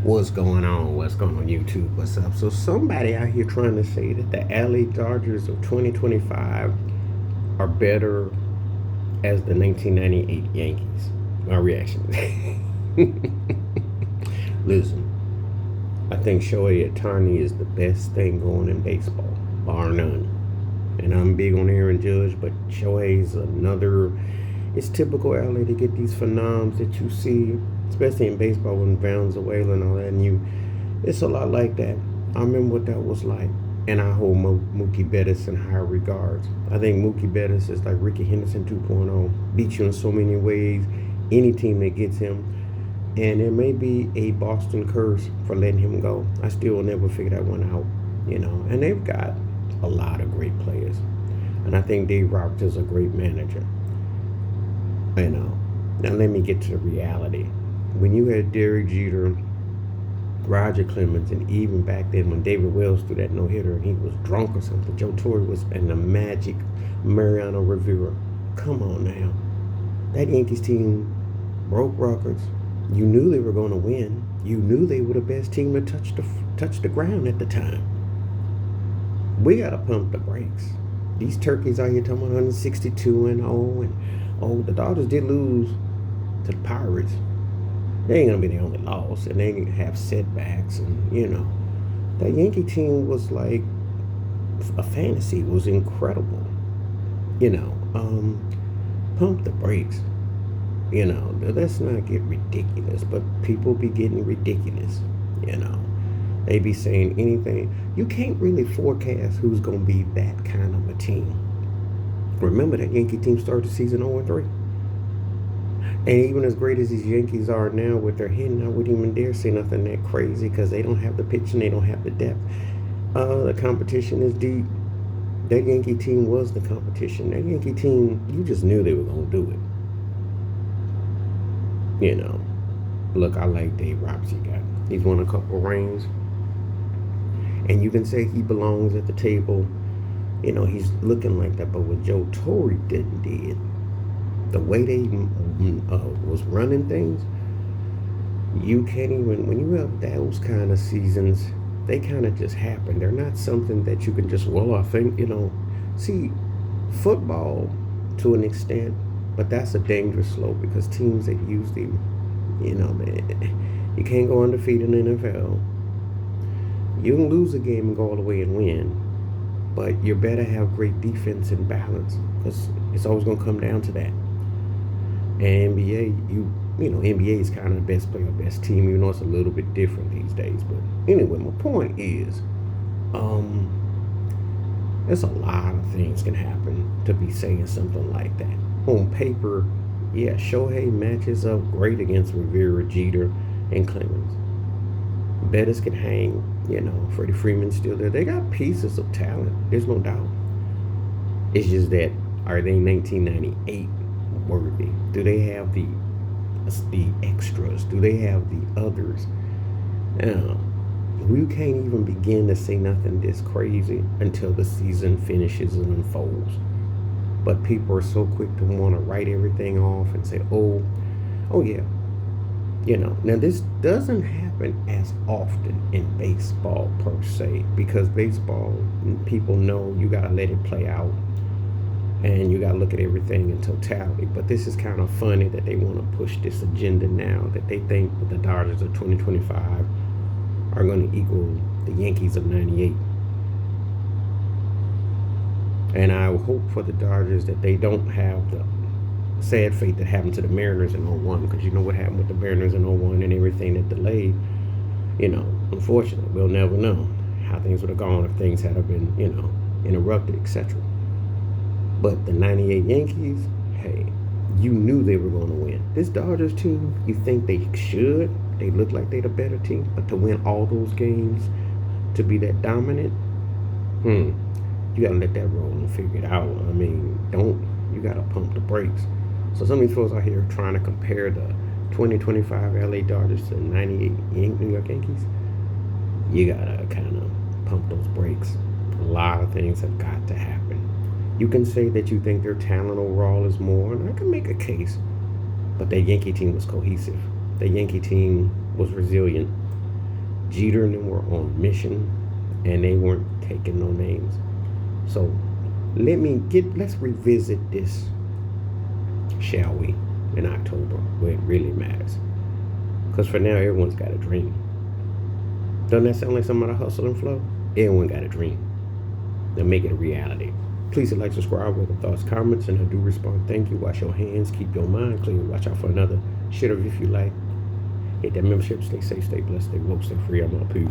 What's going on? What's going on YouTube? What's up? So somebody out here trying to say that the LA Dodgers of 2025 are better as the 1998 Yankees. My reaction. Listen, I think Shohei Ohtani is the best thing going in baseball, bar none. And I'm big on Aaron Judge, but Shohei's another. It's typical LA to get these phenoms that you see, especially in baseball when Valenzuela and all that. And it's a lot like that. I remember what that was like, and I hold Mookie Betts in high regards. I think Mookie Betts is like Ricky Henderson 2.0, beats you in so many ways. Any team that gets him, and there may be a Boston curse for letting him go. I still will never figure that one out, And they've got a lot of great players, and I think Dave Roberts is a great manager. Now let me get to the reality. When you had Derek Jeter, Roger Clemens, and even back then when David Wells threw that no hitter and he was drunk or something, Joe Torre was and the magic Mariano Rivera. Come on now, that Yankees team broke records. You knew they were going to win. You knew they were the best team to touch the ground at the time. We gotta pump the brakes. These turkeys out here talking about 162 and 0 and the Dodgers did lose to the Pirates. They ain't gonna be the only loss, and they ain't gonna have setbacks. And that Yankee team was like a fantasy. It was incredible. Pump the brakes. Let's not get ridiculous, but people be getting ridiculous. They be saying anything. You can't really forecast who's gonna be that kind of a team. Remember that Yankee team started the season 0-3. And even as great as these Yankees are now with their hitting, I wouldn't even dare say nothing that crazy because they don't have the pitching, they don't have the depth. The competition is deep. That Yankee team was the competition. That Yankee team, you just knew they were going to do it. Look, I like Dave Roberts. He's won a couple rings. And you can say he belongs at the table. He's looking like that. But what Joe Torre did, the way they was running things, you can't even, when you have those kind of seasons, they kind of just happen. They're not something that you can just, I think, see, football to an extent, but that's a dangerous slope because teams that use them, you can't go undefeated in the NFL. You can lose a game and go all the way and win, but you better have great defense and balance because it's always going to come down to that. And NBA is kind of the best player, best team, even though it's a little bit different these days. But anyway, my point is, there's a lot of things can happen to be saying something like that. On paper, yeah, Shohei matches up great against Rivera, Jeter, and Clemens. Bettis can hang, Freddie Freeman's still there. They got pieces of talent. There's no doubt. It's just that, are they 1998 worthy? Do they have the extras? Do they have the others? Now, we can't even begin to say nothing this crazy until the season finishes and unfolds. But people are so quick to want to write everything off and say, oh yeah. Now this doesn't happen as often in baseball per se, because baseball, people know you got to let it play out and you got to look at everything in totality. But this is kind of funny that they want to push this agenda now, that they think that the Dodgers of 2025 are going to equal the Yankees of 98. And I hope for the Dodgers that they don't have the sad fate that happened to the Mariners in 01, because you know what happened with the Mariners in 01 and everything that delayed. Unfortunately, we'll never know how things would have gone if things had been, interrupted, etc. But the 98 Yankees, hey, you knew they were going to win. This Dodgers team, you think they should. They look like they're the better team. But to win all those games, to be that dominant, you got to let that roll and figure it out. You got to pump the brakes. So some of these folks out here trying to compare the 2025 LA Dodgers to the 98 New York Yankees, you got to kind of pump those brakes. A lot of things have got to happen. You can say that you think their talent overall is more, and I can make a case, but that Yankee team was cohesive. The Yankee team was resilient. Jeter and them were on a mission, and they weren't taking no names. So let's revisit this, shall we, in October, where it really matters. Because for now, everyone's got a dream. Doesn't that sound like some of the hustle and flow? Everyone got a dream. Now make it a reality. Please like, subscribe, with the thoughts, comments, and I do respond. Thank you. Wash your hands. Keep your mind clean. Watch out for another shit if you like. Hit that membership. Stay safe, stay blessed, stay woke, stay free. I'm out. Peace.